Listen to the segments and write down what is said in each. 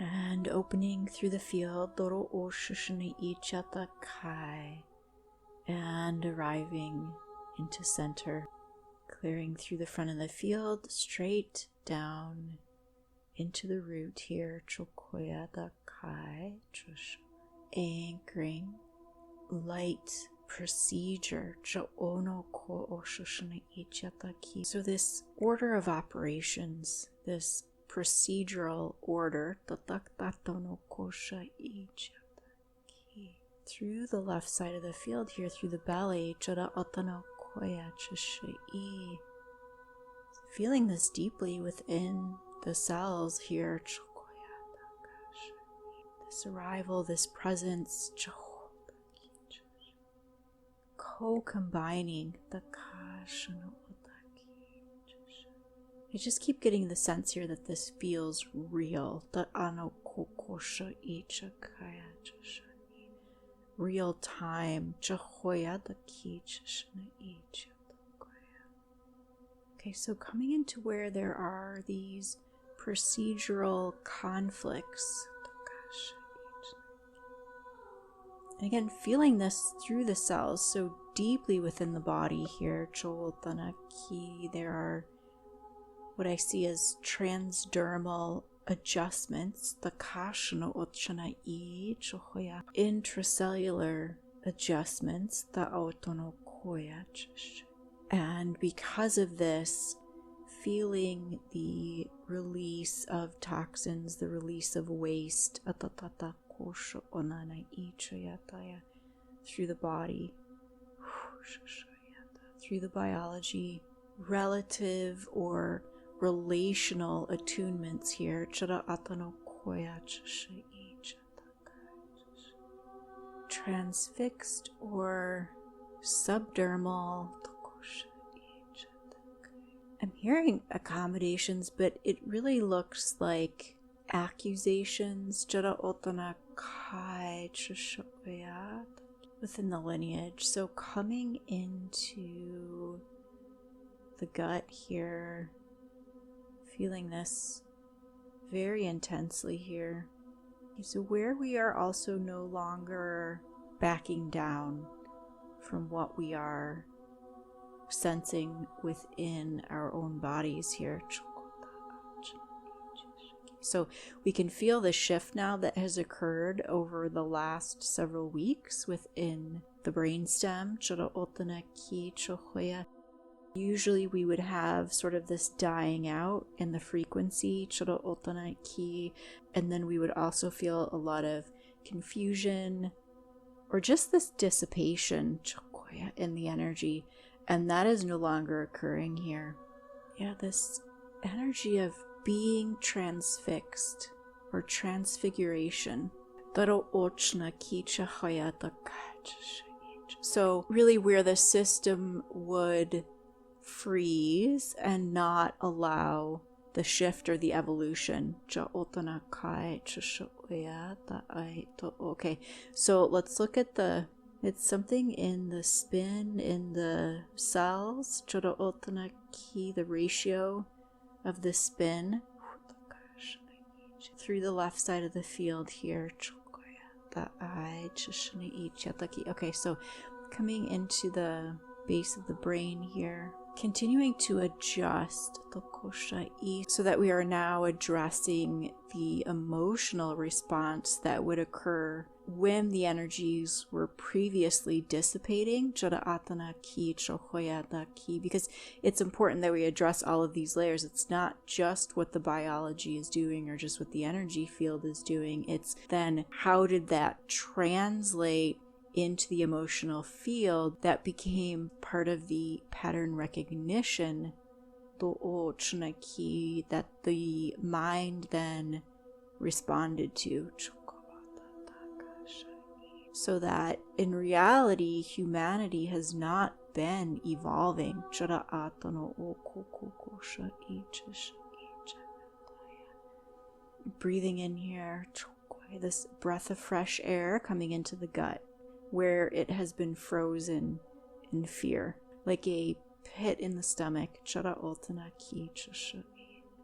And opening through the field, and arriving into center, clearing through the front of the field, straight down into the root here, anchoring, light procedure. So this order of operations, this procedural order, through the left side of the field here, through the belly, feeling this deeply within the cells here, this arrival, this presence, co-combining the I just keep getting the sense here that this feels real. Real time. Okay, so coming into where there are these procedural conflicts. And again, feeling this through the cells so deeply within the body here. There are what I see as transdermal adjustments, intracellular adjustments, and because of this, feeling the release of toxins, the release of waste through the body, through the biology, relative or relational attunements here, transfixed or subdermal. I'm hearing accommodations, but it really looks like accusations within the lineage. So coming into the gut here, feeling this very intensely here. So where we are also no longer backing down from what we are sensing within our own bodies here. So we can feel the shift now that has occurred over the last several weeks within the brainstem. Usually we would have sort of this dying out in the frequency, and then we would also feel a lot of confusion or just this dissipation in the energy, and that is no longer occurring here. Yeah, this energy of being transfixed or transfiguration. So really where the system would freeze and not allow the shift or the evolution. Okay, so let's look at it's something in the spin, in the cells, the ratio of the spin through the left side of the field here. Okay, so coming into the base of the brain here, continuing to adjust so that we are now addressing the emotional response that would occur when the energies were previously dissipating, because it's important that we address all of these layers. It's not just what the biology is doing or just what the energy field is doing. It's then how did that translate into the emotional field that became part of the pattern recognition that the mind then responded to. So that in reality, humanity has not been evolving. Breathing in here, this breath of fresh air coming into the gut, where it has been frozen in fear, like a pit in the stomach.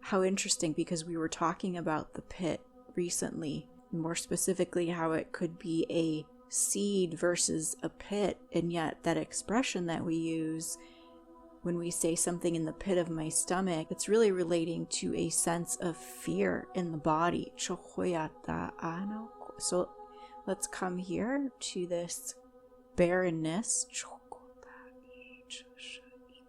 How interesting, because we were talking about the pit recently, more specifically how it could be a seed versus a pit, and yet that expression that we use when we say something in the pit of my stomach, it's really relating to a sense of fear in the body. So let's come here to this barrenness.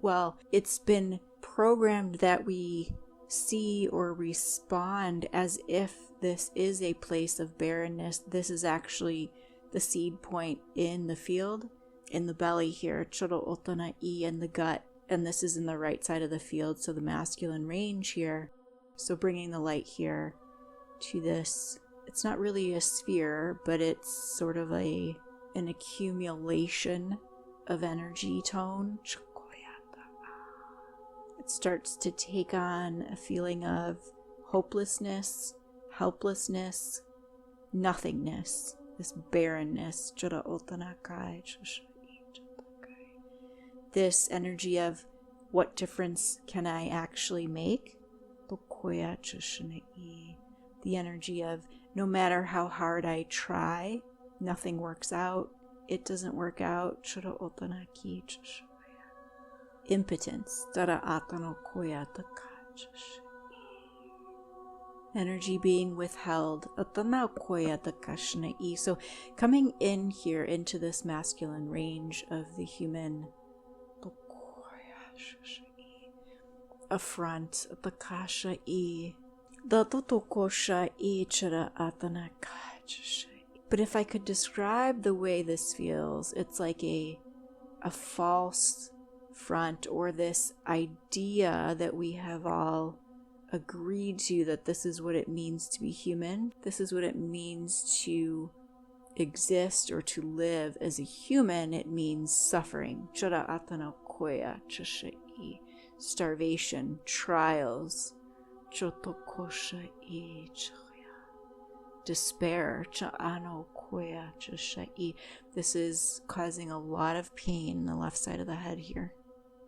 Well, it's been programmed that we see or respond as if this is a place of barrenness. This is actually the seed point in the field, in the belly here, in the gut, and this is in the right side of the field, so the masculine range here. So bringing the light here to this, it's not really a sphere, but it's sort of an accumulation of energy tone. It starts to take on a feeling of hopelessness, helplessness, nothingness, this barrenness. This energy of what difference can I actually make? The energy of no matter how hard I try, nothing works out, it doesn't work out. Impotence. Energy being withheld. So coming in here into this masculine range of the human, affront, but if I could describe the way this feels, it's like a false front, or this idea that we have all agreed to, that this is what it means to be human. This is what it means to exist or to live as a human. It means suffering. Starvation, trials, despair. This is causing a lot of pain in the left side of the head here.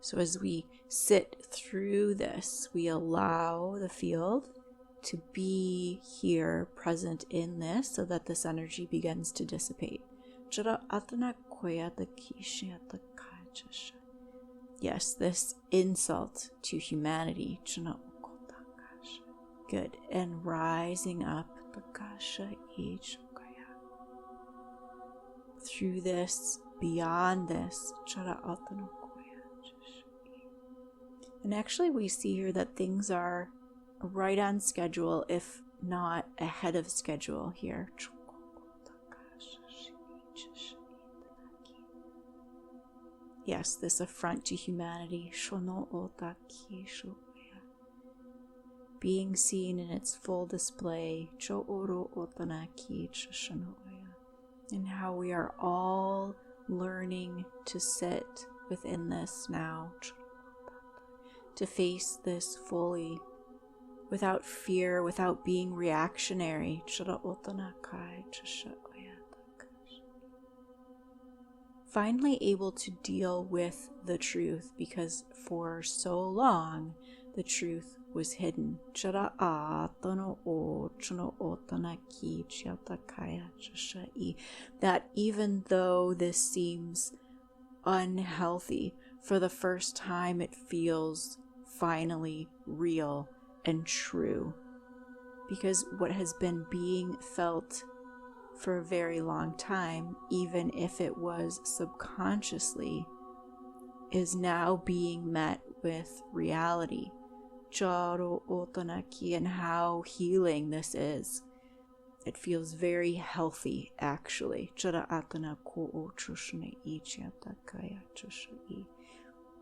So as we sit through this, we allow the field to be here, present in this, so that this energy begins to dissipate. Yes, this insult to humanity. Good. And rising up through this, beyond this. And actually we see here that things are right on schedule, if not ahead of schedule here. Yes, this affront to humanity. Being seen in its full display. And how we are all learning to sit within this now. To face this fully, without fear, without being reactionary. Finally able to deal with the truth, because for so long the truth was hidden. That even though this seems unhealthy, for the first time it feels finally real and true, because what has been being felt for a very long time, even if it was subconsciously, is now being met with reality. And how healing this is. It feels very healthy, actually.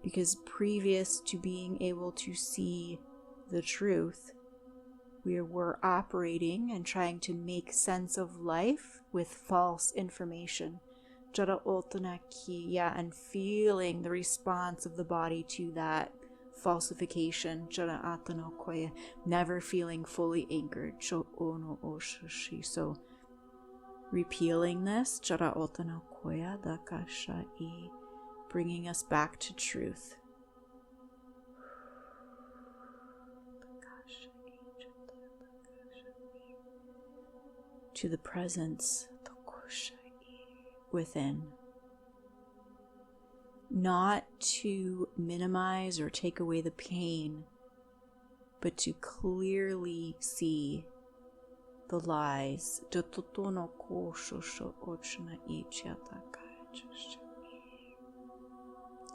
Because previous to being able to see the truth, we were operating and trying to make sense of life with false information. And feeling the response of the body to that falsification. Never feeling fully anchored. So repealing this, bringing us back to truth. to the presence within. Not to minimize or take away the pain, but to clearly see the lies.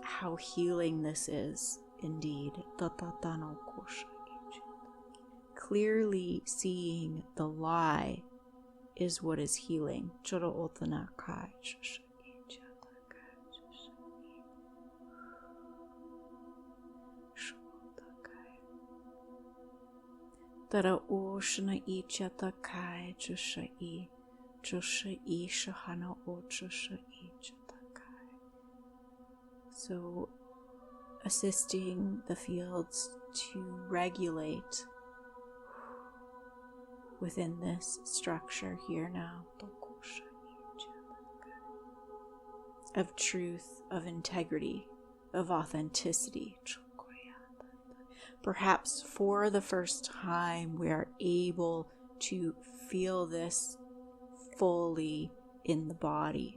How healing this is, indeed. Clearly seeing the lie is what is healing. Tara oshna ichata kai chushai chushai shahana o chushai chata kai. So assisting the fields to regulate within this structure here now of truth, of integrity, of authenticity. Perhaps for the first time we are able to feel this fully in the body,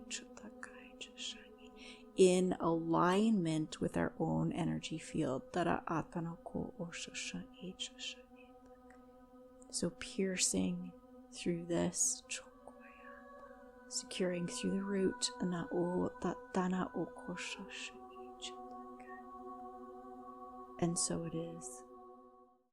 in alignment with our own energy field. So piercing through this, securing through the root, and so it is.